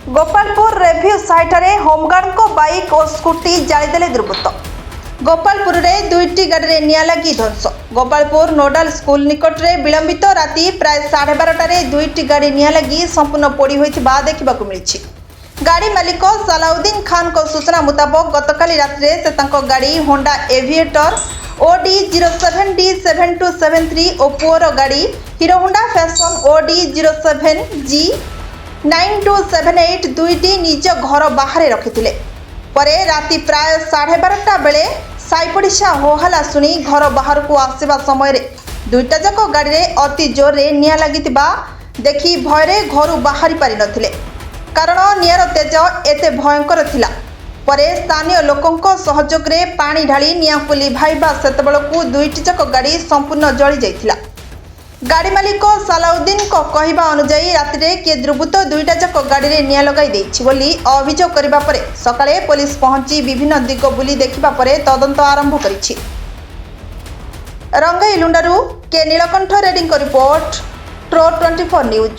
Gopalpur review site home guard bike और scooty जालीदेले दुर्बृत्त। Gopalpur में दुईटी गाड़ी में निआं लगी ध्वंस। गोपालपुर नोडाल स्कूल निकट में विलंबित राति प्राय 12:30 दुईटी गाड़ी निआं लगी संपूर्ण पोड़ी होता देखा मिली। गाड़ी मालिक सलाउद्दीन खान को सूचना मुताबक गतकाली रात्रे से गाड़ी होंडा एविएटर OD 07D7273 और पुअर गाड़ी hero Honda fashion OD 07G 9278 दुईटी निज घर बाहर रखिथिले। परे राति प्राय 12:30 बेले साईपड़िशा होहला शुणी घर बाहर को आसवा समय दुईटा जाक गाड़ी में अति जोर से निआं लगिथिबा देखि भयरे घर बाहरी पारि नथिले, कारण निआर तेज एते भयंकर थिला। परे स्थानीय लोकों सहयोग रे पानी ढाली निआं को लिभाइबा सेतबेलकु दुईटी जाक गाड़ी संपूर्ण जली जाइथिला। गाड़ी मालिक सलाउद्दीन को कहवा अनुसार राति किए दुर्बृत्त दुईटा जाक गाड़ी में निआं लगाई देछि बोली अभियोग करबा परे सकाळे पुलिस पहुंची विभिन्न दिग बुली देखिबा परे तदंत आरंभ करिछि। रंगाईलुंडारू के नीलकंठ रेड्डी रिपोर्ट ट्रो 24 न्यूज।